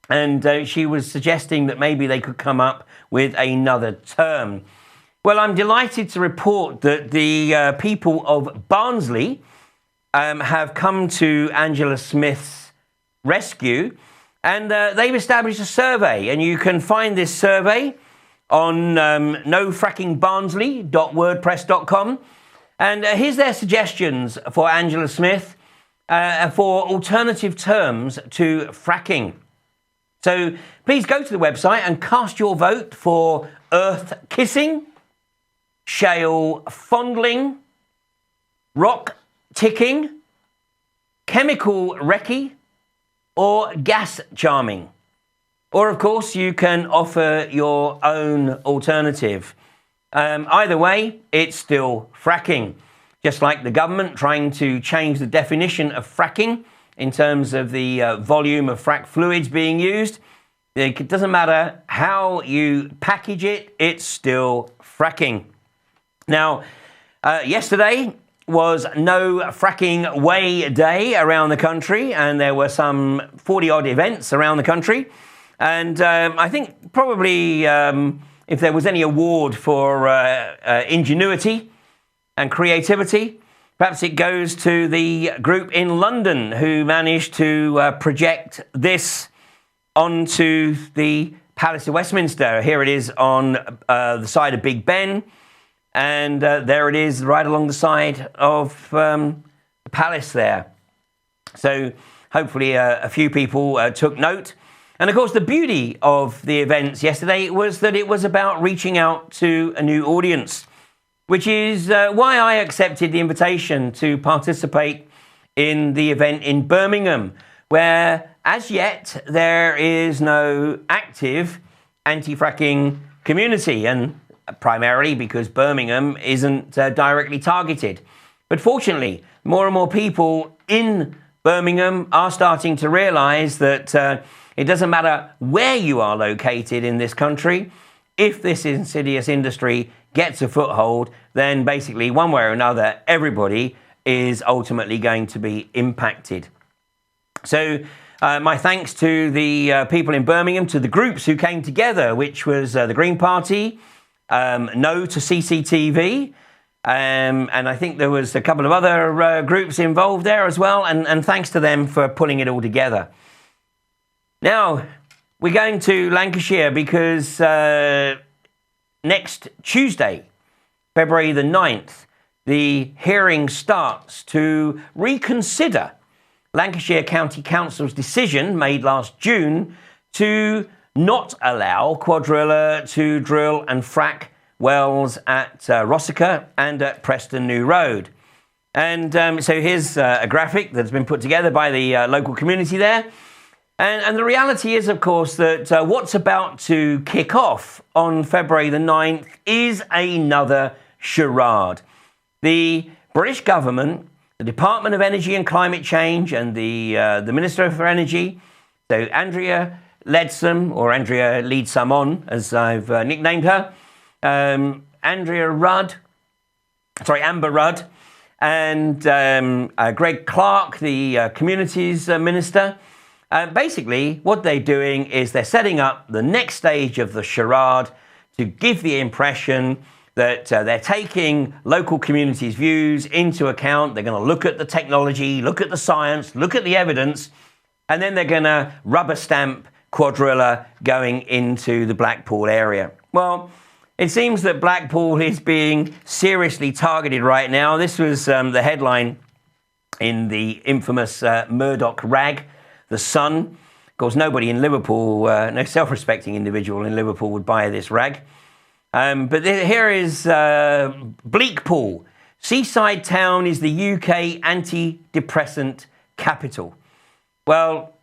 And she was suggesting that maybe they could come up with another term. Well, I'm delighted to report that the people of Barnsley have come to Angela Smith's rescue, and they've established a survey. And you can find this survey on nofrackingbarnsley.wordpress.com. And here's their suggestions for Angela Smith for alternative terms to fracking. So please go to the website and cast your vote for earth kissing, shale fondling, rock ticking, chemical recce, or gas charming. Or, of course, you can offer your own alternative. Either way, it's still fracking. Just like the government trying to change the definition of fracking in terms of the volume of frack fluids being used. It doesn't matter how you package it, it's still fracking. Now, yesterday was No Fracking Way Day around the country, and there were some 40-odd events around the country. And I think probably if there was any award for ingenuity and creativity, perhaps it goes to the group in London who managed to project this onto the Palace of Westminster. Here it is on the side of Big Ben, and there it is right along the side of the palace there. So hopefully a few people took note. And of course, the beauty of the events yesterday was that it was about reaching out to a new audience, which is why I accepted the invitation to participate in the event in Birmingham, where as yet there is no active anti-fracking community, and primarily because Birmingham isn't directly targeted. But fortunately, more and more people in Birmingham are starting to realise that it doesn't matter where you are located in this country. If this insidious industry gets a foothold, then basically one way or another, everybody is ultimately going to be impacted. So my thanks to the people in Birmingham, to the groups who came together, which was the Green Party, No to CCTV, and I think there was a couple of other groups involved there as well, and thanks to them for pulling it all together. Now, we're going to Lancashire because next Tuesday, February the 9th, the hearing starts to reconsider Lancashire County Council's decision made last June to not allow Quadrilla to drill and frack wells at Rossiter and at Preston New Road. And so here's a graphic that's been put together by the local community there. And the reality is, of course, that what's about to kick off on February the 9th is another charade. The British government, the Department of Energy and Climate Change, and the Minister for Energy, so Andrea Leadsom, or Andrea Leadsom, as I've nicknamed her, Amber Rudd, and Greg Clark, the Communities Minister. Basically, what they're doing is they're setting up the next stage of the charade to give the impression that they're taking local communities' views into account. They're going to look at the technology, look at the science, look at the evidence, and then they're going to rubber stamp Quadrilla going into the Blackpool area. Well, it seems that Blackpool is being seriously targeted right now. This was the headline in the infamous Murdoch rag, The Sun. Of course, nobody in Liverpool, no self-respecting individual in Liverpool would buy this rag. But here is Blackpool. Seaside town is the UK antidepressant capital. Well,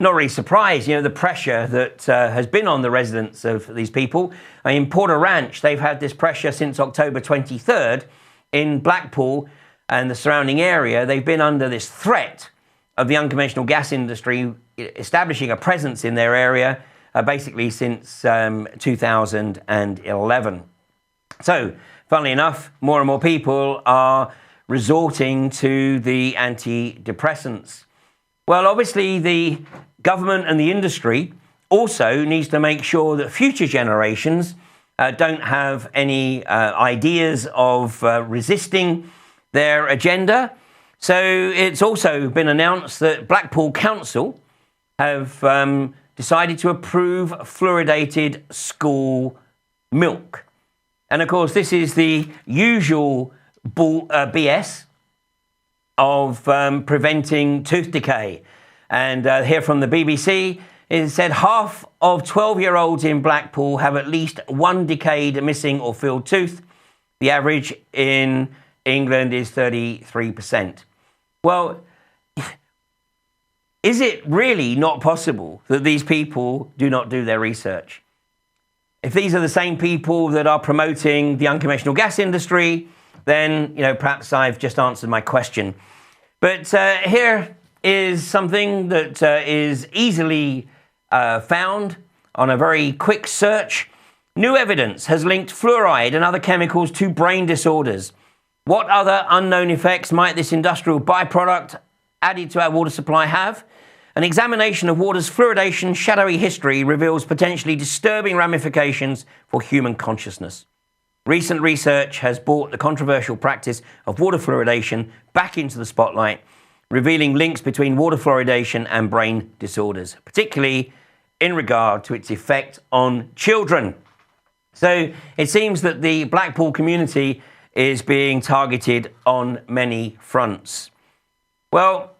not really surprised, you know, the pressure that has been on the residents of these people. In Porter Ranch, they've had this pressure since October 23rd. In Blackpool and the surrounding area, they've been under this threat of the unconventional gas industry establishing a presence in their area basically since 2011. So, funnily enough, more and more people are resorting to the antidepressants. Well, obviously, the government and the industry also needs to make sure that future generations don't have any ideas of resisting their agenda. So it's also been announced that Blackpool Council have decided to approve fluoridated school milk. And of course, this is the usual BS of preventing tooth decay. And here from the BBC, it said half of 12-year-olds in Blackpool have at least one decayed, missing or filled tooth. The average in England is 33%. Well, is it really not possible that these people do not do their research? If these are the same people that are promoting the unconventional gas industry, then, you know, perhaps I've just answered my question. But here is something that is easily found on a very quick search. New evidence has linked fluoride and other chemicals to brain disorders. What other unknown effects might this industrial byproduct added to our water supply have? An examination of water's fluoridation shadowy history reveals potentially disturbing ramifications for human consciousness. Recent research has brought the controversial practice of water fluoridation back into the spotlight, revealing links between water fluoridation and brain disorders, particularly in regard to its effect on children. So it seems that the Blackpool community is being targeted on many fronts. Well,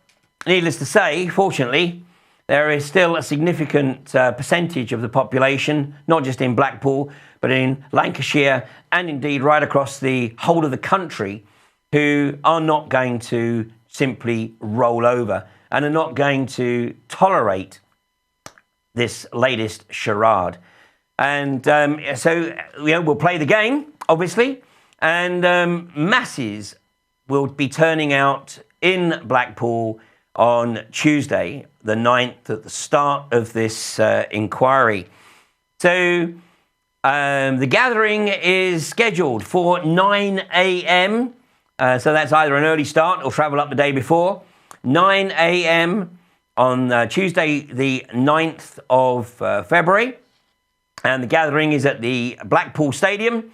needless to say, fortunately, there is still a significant percentage of the population, not just in Blackpool, but in Lancashire and indeed right across the whole of the country, who are not going to simply roll over and are not going to tolerate this latest charade. And so we'll play the game, obviously, and masses will be turning out in Blackpool on Tuesday, the 9th, at the start of this inquiry. So the gathering is scheduled for 9 a.m., so that's either an early start or travel up the day before. 9 a.m. on Tuesday, the 9th of February. And the gathering is at the Blackpool Stadium,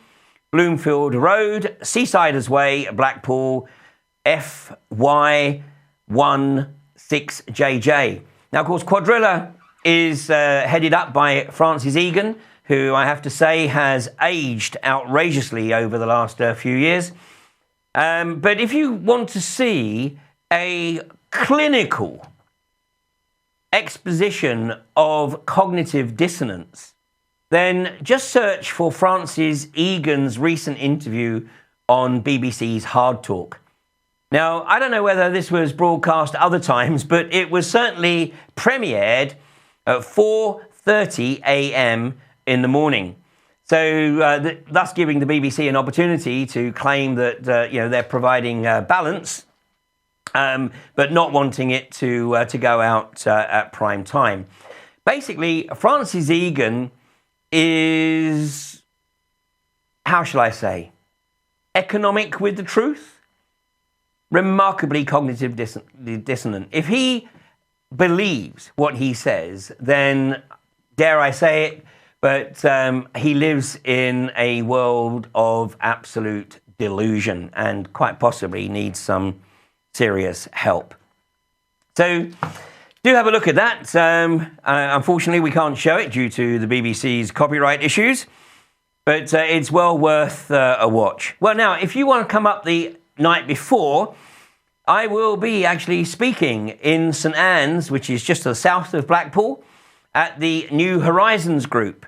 Bloomfield Road, Seasiders Way, Blackpool, FY16JJ. Now, of course, Quadrilla is headed up by Francis Egan, who I have to say has aged outrageously over the last few years. But if you want to see a clinical exposition of cognitive dissonance, then just search for Francis Egan's recent interview on BBC's Hard Talk. Now, I don't know whether this was broadcast other times, but it was certainly premiered at 4:30 a.m. in the morning. So thus giving the BBC an opportunity to claim that they're providing balance, but not wanting it to go out at prime time. Basically, Francis Egan is, how shall I say, economic with the truth, remarkably cognitive dissonant. If he believes what he says, then, dare I say it, but he lives in a world of absolute delusion and quite possibly needs some serious help. So do have a look at that. Unfortunately, we can't show it due to the BBC's copyright issues, but it's well worth a watch. Well, now, if you want to come up the night before, I will be actually speaking in St Anne's, which is just to the south of Blackpool, at the New Horizons group.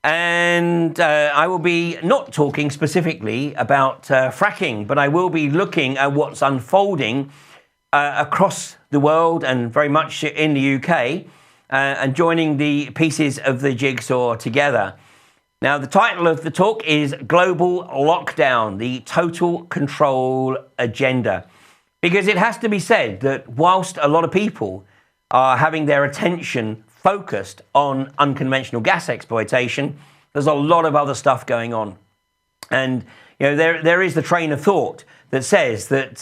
And I will be not talking specifically about fracking, but I will be looking at what's unfolding across the world and very much in the UK, and joining the pieces of the jigsaw together. Now, the title of the talk is Global Lockdown, the Total Control Agenda. Because it has to be said that whilst a lot of people are having their attention focused on unconventional gas exploitation, there's a lot of other stuff going on. And there is the train of thought that says that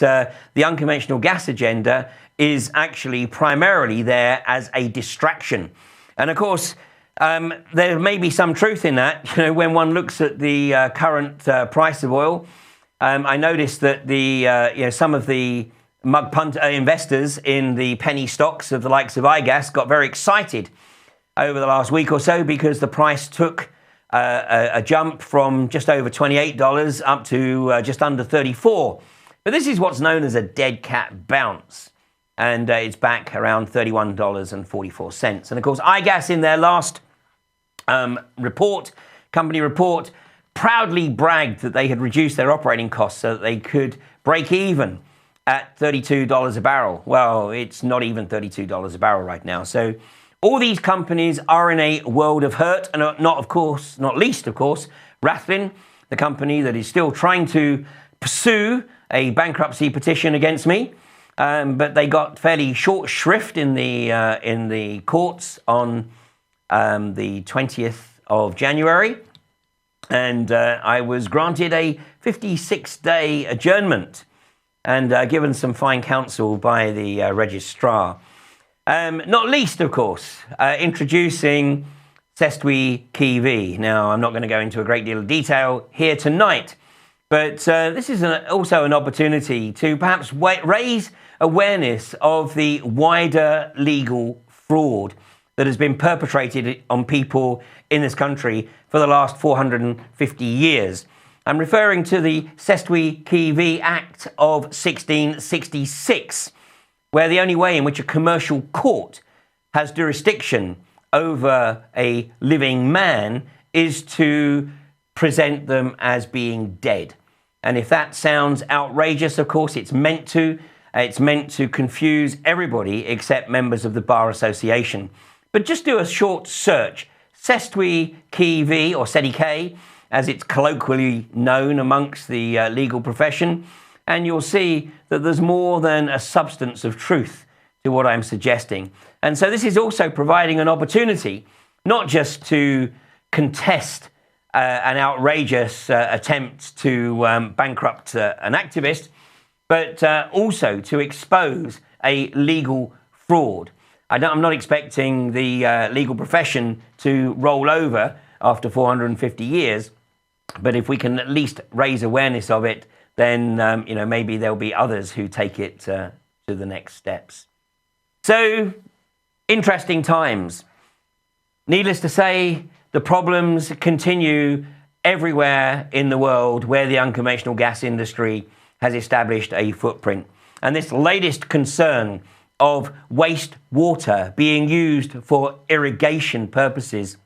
the unconventional gas agenda is actually primarily there as a distraction. And of course, there may be some truth in that. When one looks at the current price of oil, I noticed that some of the mug punt investors in the penny stocks of the likes of iGas got very excited over the last week or so because the price took a jump from just over $28 up to just under $34. But this is what's known as a dead cat bounce, and it's back around $31.44. And of course, iGas in their last company report, proudly bragged that they had reduced their operating costs so that they could break even at $32 a barrel. Well, it's not even $32 a barrel right now. So all these companies are in a world of hurt, and not least, of course, Rathlin, the company that is still trying to pursue a bankruptcy petition against me. But they got fairly short shrift in the courts on the 20th of January. And I was granted a 56-day adjournment and given some fine counsel by the registrar. Not least, of course, introducing Cestui Kiwi. Now, I'm not going to go into a great deal of detail here tonight, but this is also an opportunity to perhaps raise awareness of the wider legal fraud that has been perpetrated on people in this country for the last 450 years. I'm referring to the Cestui Kiwi Act of 1666, where the only way in which a commercial court has jurisdiction over a living man is to present them as being dead. And if that sounds outrageous, of course, it's meant to. It's meant to confuse everybody except members of the Bar Association. But just do a short search. Cestui Kiwi, or CEDIK, as it's colloquially known amongst the legal profession, and you'll see that there's more than a substance of truth to what I'm suggesting. And so this is also providing an opportunity not just to contest an outrageous attempt to bankrupt an activist, but also to expose a legal fraud. I'm not expecting the legal profession to roll over after 450 years, but if we can at least raise awareness of it, then maybe there'll be others who take it to the next steps. So, interesting times. Needless to say, the problems continue everywhere in the world where the unconventional gas industry has established a footprint. And this latest concern of waste water being used for irrigation purposes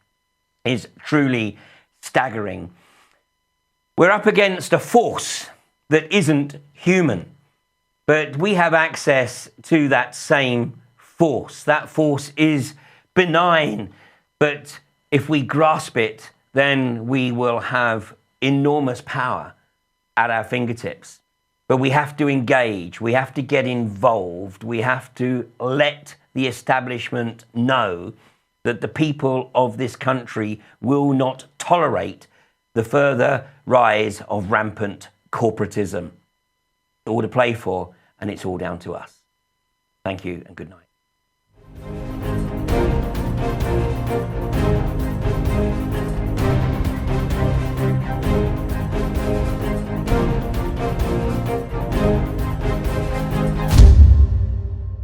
is truly staggering. We're up against a force that isn't human, but we have access to that same force. That force is benign, but if we grasp it, then we will have enormous power at our fingertips. But we have to engage, we have to get involved, we have to let the establishment know that the people of this country will not tolerate the further rise of rampant corporatism. It's all to play for, and it's all down to us. Thank you and good night.